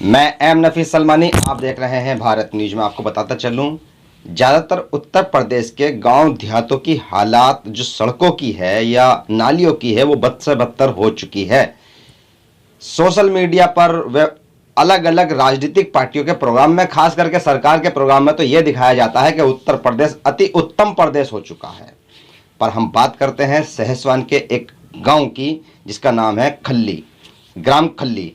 मैं एम नफीस सलमानी, आप देख रहे हैं भारत न्यूज में। आपको बताता चलूं, ज़्यादातर उत्तर प्रदेश के गांव देहातों की हालात जो सड़कों की है या नालियों की है वो बद से बदतर हो चुकी है। सोशल मीडिया पर वे अलग अलग राजनीतिक पार्टियों के प्रोग्राम में, खास करके सरकार के प्रोग्राम में तो ये दिखाया जाता है कि उत्तर प्रदेश अति उत्तम प्रदेश हो चुका है। पर हम बात करते हैं सहसवान के एक गांव की जिसका नाम है खल्ली, ग्राम खल्ली।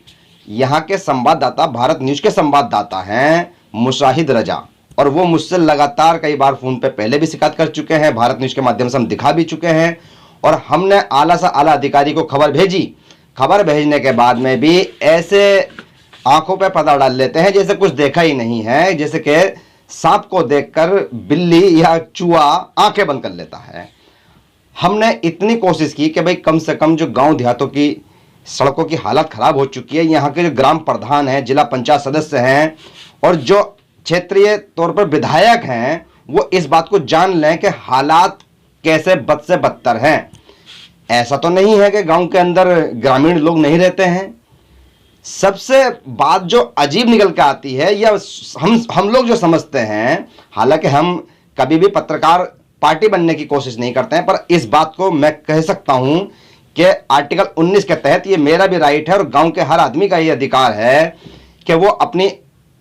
यहाँ के संवाददाता भारत न्यूज के संवाददाता हैं मुशाहिद रजा, और वो मुझसे लगातार कई बार फ़ोन पे पहले भी शिकायत कर चुके हैं, भारत न्यूज के माध्यम से हम दिखा भी चुके हैं, और हमने आला से आला अधिकारी को खबर भेजी। खबर भेजने के बाद में भी ऐसे आंखों पे पर्दा डाल लेते हैं जैसे कुछ देखा ही नहीं है, जैसे कि सांप को देखकर बिल्ली या चूहा आंखें बंद कर लेता है। हमने इतनी कोशिश की कि भाई कम से कम जो गांव देहातों की सड़कों की हालत खराब हो चुकी है, यहाँ के जो ग्राम प्रधान हैं, जिला पंचायत सदस्य हैं और जो क्षेत्रीय तौर पर विधायक हैं, वो इस बात को जान लें कि हालात कैसे बद से बदतर हैं। ऐसा तो नहीं है कि गांव के अंदर ग्रामीण लोग नहीं रहते हैं। सबसे बात जो अजीब निकल के आती है या हम लोग जो समझते हैं, हालांकि हम कभी भी पत्रकार पार्टी बनने की कोशिश नहीं करते हैं, पर इस बात को मैं कह सकता हूं कि आर्टिकल 19 के तहत ये मेरा भी राइट है और गांव के हर आदमी का ये अधिकार है कि वो अपनी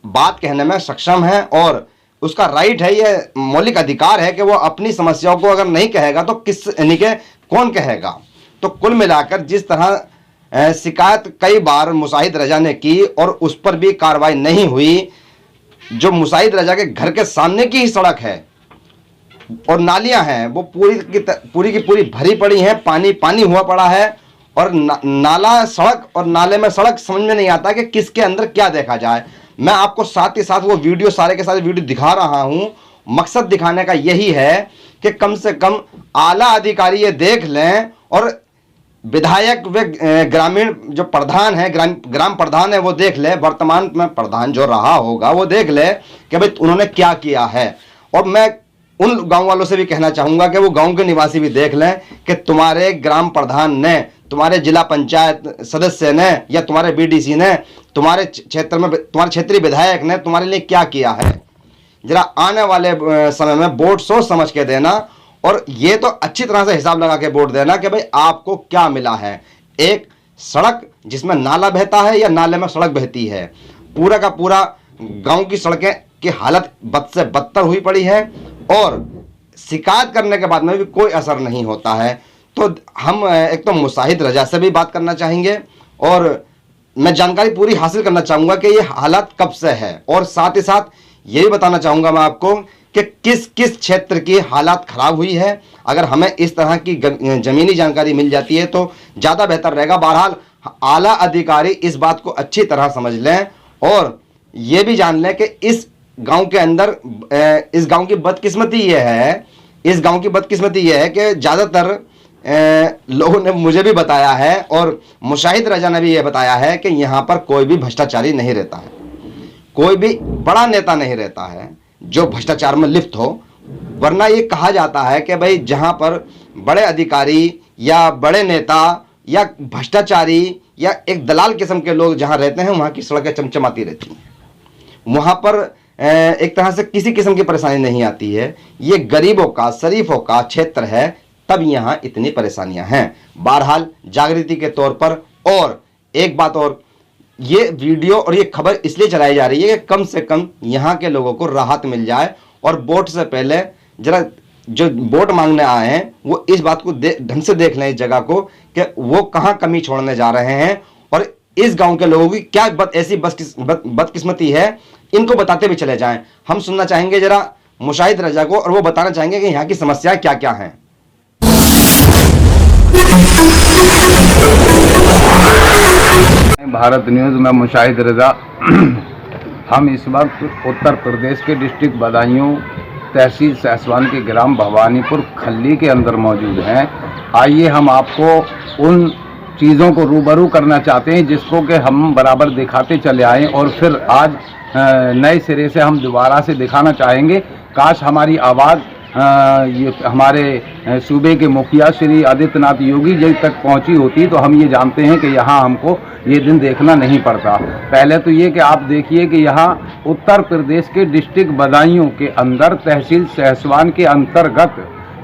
बात कहने में सक्षम है, और उसका राइट है, ये मौलिक अधिकार है कि वो अपनी समस्याओं को अगर नहीं कहेगा तो किस यानी कि कौन कहेगा। तो कुल मिलाकर जिस तरह शिकायत कई बार मुशाहिद रजा ने की और उस पर भी कार्रवाई नहीं हुई, जो मुशाहिद रजा के घर के सामने की ही सड़क है और नालियां हैं वो पूरी की पूरी भरी पड़ी हैं, पानी पानी हुआ पड़ा है, और नाला सड़क और नाले में सड़क समझ में नहीं आता कि किसके अंदर क्या देखा जाए। मैं आपको साथ ही साथ वो वीडियो, सारे के सारे वीडियो दिखा रहा हूं। मकसद दिखाने का यही है कि कम से कम आला अधिकारी ये देख लें और विधायक व ग्रामीण जो प्रधान है, ग्राम प्रधान है, वो देख ले, वर्तमान में प्रधान जो रहा होगा वो देख ले कि भाई उन्होंने क्या किया है। और मैं उन गांव वालों से भी कहना चाहूंगा कि वो गांव के निवासी भी देख लें कि तुम्हारे ग्राम प्रधान ने, तुम्हारे जिला पंचायत सदस्य ने या तुम्हारे बीडीसी ने, तुम्हारे क्षेत्र में तुम्हारे क्षेत्रीय विधायक ने तुम्हारे लिए क्या किया है। जरा आने वाले समय में वोट सोच समझ के देना, और ये तो अच्छी तरह से हिसाब लगा के वोट देना कि भाई आपको क्या मिला है। एक सड़क जिसमें नाला बहता है या नाले में सड़क बहती है, पूरा का पूरा गांव की सड़कें की हालत बद से बदतर हुई पड़ी है, और शिकायत करने के बाद में भी कोई असर नहीं होता है। तो हम एक तो मुशाहिद रजा से भी बात करना चाहेंगे और मैं जानकारी पूरी हासिल करना चाहूँगा कि ये हालात कब से है, और साथ ही साथ ये भी बताना चाहूँगा मैं आपको कि किस किस क्षेत्र की हालात ख़राब हुई है। अगर हमें इस तरह की ज़मीनी जानकारी मिल जाती है तो ज़्यादा बेहतर रहेगा। बहरहाल आला अधिकारी इस बात को अच्छी तरह समझ लें और ये भी जान लें कि इस गांव के अंदर इस गांव की बदकिस्मती ये है, इस गांव की बदकिस्मती ये है कि ज़्यादातर लोगों ने मुझे भी बताया है और मुशाहिद रजा ने भी ये बताया है कि यहाँ पर कोई भी भ्रष्टाचारी नहीं रहता है, कोई भी बड़ा नेता नहीं रहता है जो भ्रष्टाचार में लिप्त हो। वरना ये कहा जाता है कि भाई जहाँ पर बड़े अधिकारी या बड़े नेता या भ्रष्टाचारी या एक दलाल किस्म के लोग जहाँ रहते हैं वहाँ की सड़कें चमचमाती रहती हैं, वहाँ पर एक तरह से किसी किस्म की परेशानी नहीं आती है। ये गरीबों का, शरीफों का क्षेत्र है, तब यहाँ इतनी परेशानियाँ हैं। बहरहाल जागृति के तौर पर, और एक बात और, ये वीडियो और ये खबर इसलिए चलाई जा रही है कि कम से कम यहाँ के लोगों को राहत मिल जाए, और वोट से पहले जरा जो वोट मांगने आए हैं वो इस बात को ढंग से देख लें इस जगह को कि वो कहाँ कमी छोड़ने जा रहे हैं, और इस गांव के लोगों की क्या ऐसी बदकिस्मती है, इनको बताते भी चले जाएं। हम सुनना चाहेंगे जरा मुशाहिद रजा को, और वो बताना चाहेंगे कि यहाँ की समस्याएं क्या क्या हैं। भारत न्यूज़ में मुशाहिद रजा। हम इस वक्त उत्तर प्रदेश के डिस्ट्रिक्ट बदायूं, तहसील सहसवान के ग्राम भवानीपुर खल्ली के अंदर मौजूद हैं। आइए हम आपको उन चीज़ों को रूबरू करना चाहते हैं जिसको कि हम बराबर दिखाते चले आए, और फिर आज नए सिरे से हम दोबारा से दिखाना चाहेंगे। काश हमारी आवाज़ ये हमारे सूबे के मुखिया श्री आदित्यनाथ योगी जी तक पहुंची होती तो हम ये जानते हैं कि यहाँ हमको ये दिन देखना नहीं पड़ता। पहले तो ये कि आप देखिए कि यहाँ उत्तर प्रदेश के डिस्ट्रिक्ट बदायूं के अंदर तहसील सहसवान के अंतर्गत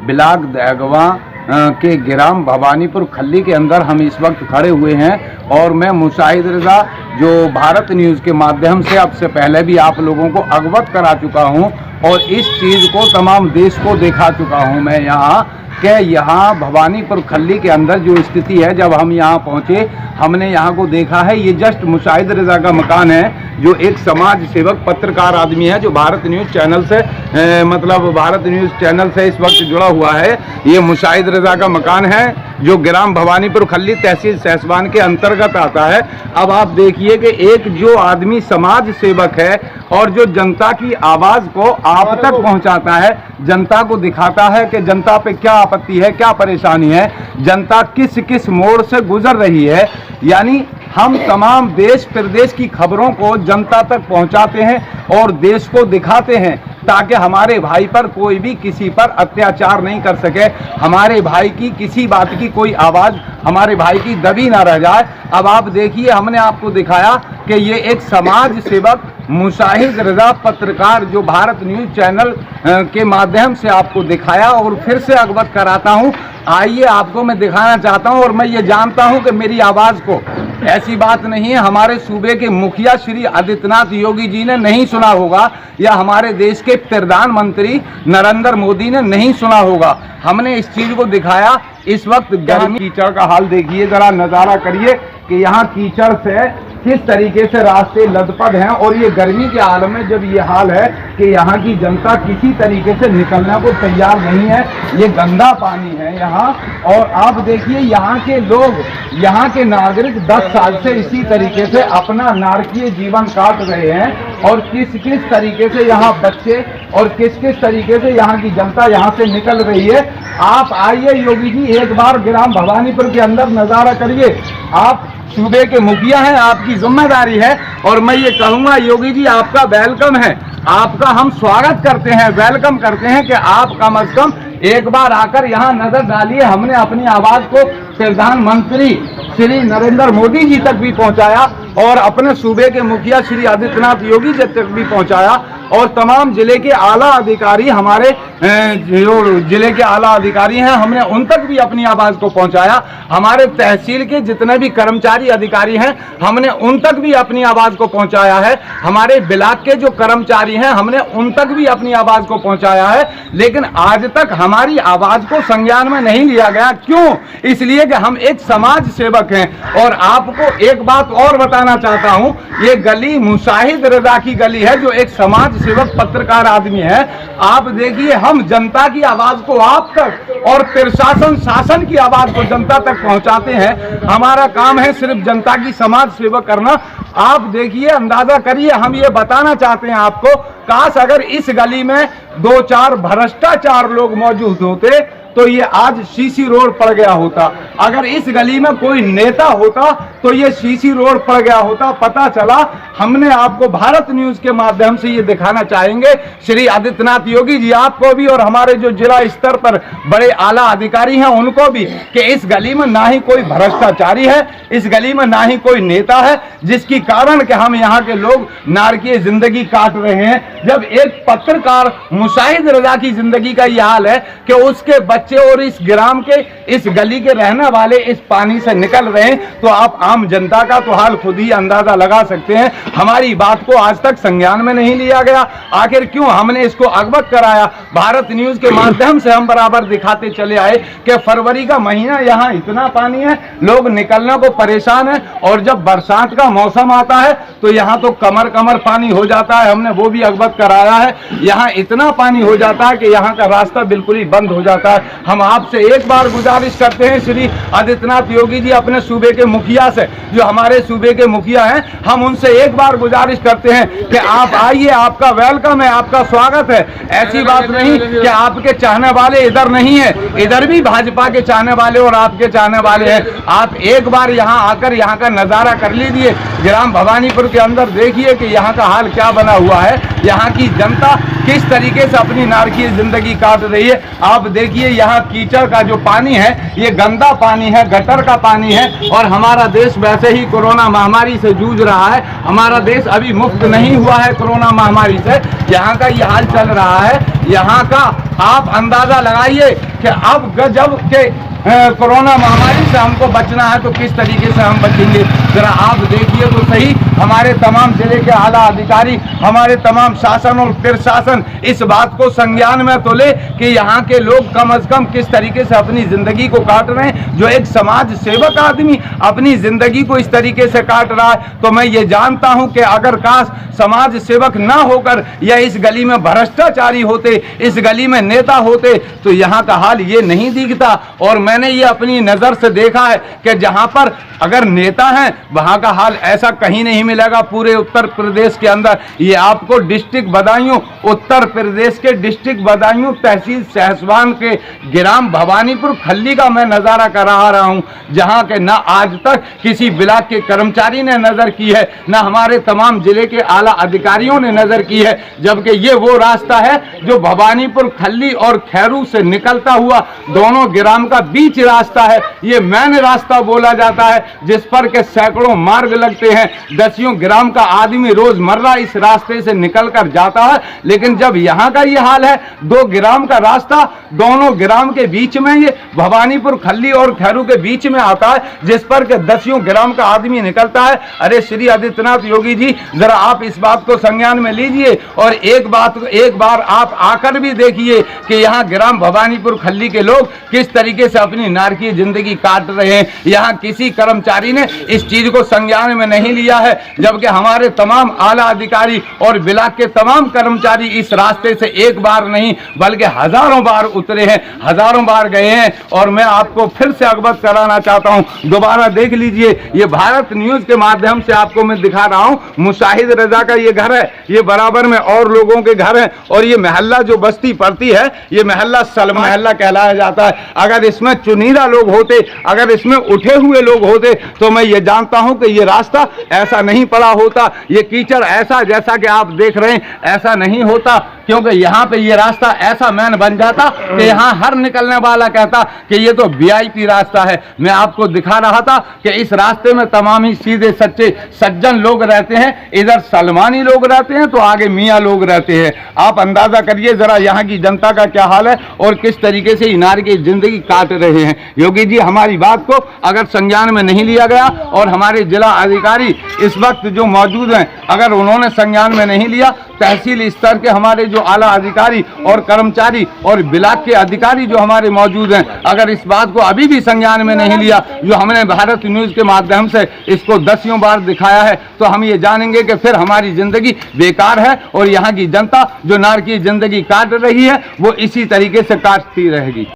ब्लॉक दैगवा के ग्राम भवानीपुर खल्ली के अंदर हम इस वक्त खड़े हुए हैं और मैं मुशाहिद रजा जो भारत न्यूज़ के माध्यम से अब से पहले भी आप लोगों को अवगत करा चुका हूं और इस चीज़ को तमाम देश को दिखा चुका हूं मैं यहाँ कि यहाँ भवानीपुर खल्ली के अंदर जो स्थिति है, जब हम यहाँ पहुँचे हमने यहाँ को देखा है। ये जस्ट मुशाहिद रजा का मकान है जो एक समाज सेवक पत्रकार आदमी है जो भारत न्यूज़ चैनल से मतलब भारत न्यूज़ चैनल से इस वक्त जुड़ा हुआ है। ये मुशाहिद रजा का मकान है जो ग्राम भवानीपुर खल्ली तहसील सहसवान के अंतर्गत आता है। अब आप देखिए कि एक जो आदमी समाज सेवक है और जो जनता की आवाज़ को आप तक पहुंचाता है, जनता को दिखाता है कि जनता पे क्या आपत्ति है, क्या परेशानी है, जनता किस किस मोड़ से गुजर रही है। यानी हम तमाम देश प्रदेश की खबरों को जनता तक पहुंचाते हैं और देश को दिखाते हैं ताकि हमारे भाई पर कोई भी किसी पर अत्याचार नहीं कर सके, हमारे भाई की किसी बात की कोई आवाज़ हमारे भाई की दबी ना रह जाए। अब आप देखिए हमने आपको दिखाया कि ये एक समाज सेवक मुशाहिद रजा पत्रकार जो भारत न्यूज़ चैनल के माध्यम से आपको दिखाया और फिर से अवगत कराता हूँ। आइए आपको मैं दिखाना चाहता हूँ और मैं ये जानता हूँ कि मेरी आवाज़ को ऐसी बात नहीं है हमारे सूबे के मुखिया श्री आदित्यनाथ योगी जी ने नहीं सुना होगा या हमारे देश के प्रधानमंत्री नरेंद्र मोदी ने नहीं सुना होगा। हमने इस चीज़ को दिखाया। इस वक्त गर्मी कीचड़ का हाल देखिए, ज़रा नज़ारा करिए कि यहाँ कीचड़ से किस तरीके से रास्ते लदपद हैं और ये गर्मी के हाल में जब ये हाल है कि यहाँ की जनता किसी तरीके से निकलने को तैयार नहीं है। ये गंदा पानी है यहाँ और आप देखिए यहाँ के लोग, यहाँ के नागरिक 10 साल से इसी तरीके से अपना नारकीय जीवन काट रहे हैं और किस किस तरीके से यहाँ बच्चे और किस किस तरीके से यहाँ की जनता यहाँ से निकल रही है। आप आइए योगी जी, एक बार ग्राम भवानीपुर के अंदर नज़ारा करिए। आप सूबे के मुखिया हैं, आपकी जिम्मेदारी है और मैं ये कहूँगा योगी जी आपका वेलकम है, आपका हम स्वागत करते हैं, वेलकम करते हैं कि आप कम से कम एक बार आकर यहाँ नजर डालिए। हमने अपनी आवाज़ को प्रधानमंत्री श्री नरेंद्र मोदी जी तक भी पहुँचाया और अपने सूबे के मुखिया श्री आदित्यनाथ योगी जी तक भी पहुँचाया और तमाम जिले के आला अधिकारी, हमारे जो जिले के आला अधिकारी हैं, हमने उन तक भी अपनी आवाज़ को पहुंचाया। हमारे तहसील के जितने भी कर्मचारी अधिकारी हैं हमने उन तक भी अपनी आवाज़ को पहुंचाया है। हमारे ब्लॉक के जो कर्मचारी हैं हमने उन तक भी अपनी आवाज़ को पहुंचाया है। लेकिन आज तक हमारी आवाज़ को संज्ञान में नहीं लिया गया। क्यों? इसलिए कि हम एक समाज सेवक हैं। और आपको एक बात और बताना चाहता हूं, ये गली मुशाहिद रजा की गली है जो एक समाज सेवक पत्रकार आदमी है। आप देखिए हम जनता की आवाज को आप तक और प्रशासन शासन की आवाज को जनता तक पहुंचाते हैं। हमारा काम है सिर्फ जनता की समाज सेवा करना। आप देखिए, अंदाजा करिए, हम ये बताना चाहते हैं आपको, काश अगर इस गली में 2-4 भ्रष्टाचार लोग मौजूद होते तो ये आज सीसी रोड पड़ गया होता। अगर इस गली में कोई नेता होता तो ये सीसी रोड पड़ गया होता। पता चला, हमने आपको भारत न्यूज़ के माध्यम से ये दिखाना चाहेंगे श्री आदित्यनाथ योगी जी, आपको भी और हमारे जो जिला स्तर पर बड़े आला अधिकारी हैं उनको भी, कि इस गली में ना ही कोई भ्रष्टाचारी है, इस गली में ना ही कोई नेता है जिसकी कारण कि हम यहाँ के लोग नारकीय जिंदगी काट रहे हैं। जब एक पत्रकार मुशाहिद रजा की जिंदगी का ये हाल है कि उसके बच्चे और इस ग्राम के, इस गली के रहने वाले इस पानी से निकल रहे हैं, तो आप आम जनता का तो हाल खुद ही अंदाजा लगा सकते हैं। हमारी बात को आज तक संज्ञान में नहीं लिया गया। आखिर क्यों? हमने इसको अवगत कराया। भारत न्यूज़ के माध्यम से हम बराबर दिखाते चले आए कि फरवरी का महीना, यहाँ इतना पानी है, लोग निकलने को परेशान है, और जब बरसात का मौसम आता है तो यहाँ तो कमर कमर पानी हो जाता है। हमने वो भी अवगत कराया है। यहाँ इतना पानी हो जाता है कि यहाँ का रास्ता बिल्कुल ही बंद हो जाता है। हम आपसे एक बार गुजारिश करते हैं श्री आदित्यनाथ योगी जी, अपने सूबे के मुखिया से, जो हमारे सूबे के मुखिया हैं, हम उनसे एक बार गुजारिश करते हैं कि आप आइए, आपका वेलकम है, आपका स्वागत है। ऐसी बात नहीं कि आपके चाहने वाले इधर नहीं है, इधर भी भाजपा के चाहने वाले और आपके चाहने वाले हैं। आप एक बार यहाँ आकर यहाँ का नज़ारा कर लीजिए। ग्राम भवानीपुर के अंदर देखिए कि यहाँ का हाल क्या बना हुआ है। यहाँ की जनता किस तरीके से अपनी नारकीय जिंदगी काट रही है। आप देखिए यहाँ कीचड़ का जो पानी है ये गंदा पानी है, गटर का पानी है। और हमारा देश वैसे ही कोरोना महामारी से जूझ रहा है। हमारा देश अभी मुक्त नहीं हुआ है कोरोना महामारी से। यहाँ का ये हाल चल रहा है। यहाँ का आप अंदाजा लगाइए कि अब जब के कोरोना महामारी से हमको बचना है तो किस तरीके से हम बचेंगे। जरा आप देखिए तो सही, हमारे तमाम जिले के आला अधिकारी, हमारे तमाम शासन और प्रशासन इस बात को संज्ञान में तो ले कि यहाँ के लोग कम से कम किस तरीके से अपनी जिंदगी को काट रहे हैं। जो एक समाज सेवक आदमी अपनी जिंदगी को इस तरीके से काट रहा है, तो मैं ये जानता हूँ कि अगर काश समाज सेवक ना होकर या इस गली में भ्रष्टाचारी होते, इस गली में नेता होते, तो यहाँ का हाल ये नहीं दिखता। और मैंने ये अपनी नज़र से देखा है कि जहाँ पर अगर नेता हैं वहाँ का हाल ऐसा कहीं नहीं मिलेगा पूरे उत्तर प्रदेश के अंदर। ये आपको डिस्ट्रिक्ट बदायूं, उत्तर प्रदेश के डिस्ट्रिक्ट बदायूं तहसील सहसवान के ग्राम भवानीपुर खल्ली का मैं नज़ारा करा रहा हूँ, जहाँ के न आज तक किसी ब्लॉक के कर्मचारी ने नज़र की है, न हमारे तमाम जिले के आला अधिकारियों ने नज़र की है। जबकि ये वो रास्ता है जो भवानीपुर खल्ली और खैरू से निकलता हुआ दोनों ग्राम का बीच रास्ता है। ये मेन रास्ता बोला जाता है, जिस पर के सैकड़ों मार्ग लगते हैं। दसियों ग्राम का आदमी रोजमर्रा इस रास्ते से निकलकर जाता है। लेकिन जब यहाँ का ये हाल है, 2 ग्राम का रास्ता दोनों ग्राम के बीच में, ये भवानीपुर खल्ली और खैरू के बीच में आता है, जिस पर के दसियों ग्राम का आदमी निकलता है। अरे श्री आदित्यनाथ योगी जी, जरा आप इस बात को संज्ञान में लीजिए और एक बार आप आकर भी देखिए कि यहाँ ग्राम भवानीपुर खल्ली के लोग किस तरीके से अपनी नारकीय जिंदगी काट रहे हैं। यहाँ किसी कर्मचारी ने इस चीज को संज्ञान में नहीं लिया है, जबकि हमारे तमाम आला अधिकारी और ब्लॉक के तमाम कर्मचारी इस रास्ते से एक बार नहीं बल्कि हजारों बार उतरे हैं, हजारों बार गए हैं। और मैं आपको फिर से अवगत कराना चाहता हूं, दोबारा देख लीजिए, ये भारत न्यूज के माध्यम से आपको मैं दिखा रहा हूं। मुशाहिद रजा का ये घर है, ये बराबर में और लोगों के घर हैं। और ये महल्ला जो बस्ती पड़ती है, ये महल्ला सलमा महल्ला कहलाया जाता है। अगर इसमें चुनीदा लोग होते, अगर इसमें उठे हुए लोग होते, तो मैं ये जानता हूं कि ये रास्ता ऐसा नहीं पड़ा होता, ये कीचड़ ऐसा जैसा कि आप देख रहे हैं ऐसा नहीं होता। क्योंकि यहाँ पे ये रास्ता ऐसा मैन बन जाता कि यहाँ हर निकलने वाला कहता कि ये तो वीआईपी रास्ता है। मैं आपको दिखा रहा था कि इस रास्ते में तमाम ही सीधे सच्चे सज्जन लोग रहते हैं। इधर सलमानी लोग रहते हैं तो आगे मियाँ लोग रहते हैं। आप अंदाजा करिए जरा यहाँ की जनता का क्या हाल है और किस तरीके से इनार की जिंदगी काट रहे हैं। योगी जी, हमारी बात को अगर संज्ञान में नहीं लिया गया और हमारे जिला अधिकारी इस वक्त जो मौजूद हैं, अगर उन्होंने संज्ञान में नहीं लिया, तहसील स्तर के हमारे जो आला अधिकारी और कर्मचारी और ब्लॉक के अधिकारी जो हमारे मौजूद हैं, अगर इस बात को अभी भी संज्ञान में नहीं लिया, जो हमने भारत न्यूज के माध्यम से इसको दसियों बार दिखाया है, तो हम ये जानेंगे कि फिर हमारी जिंदगी बेकार है और यहाँ की जनता जो नारकीय जिंदगी काट रही है वो इसी तरीके से काटती रहेगी।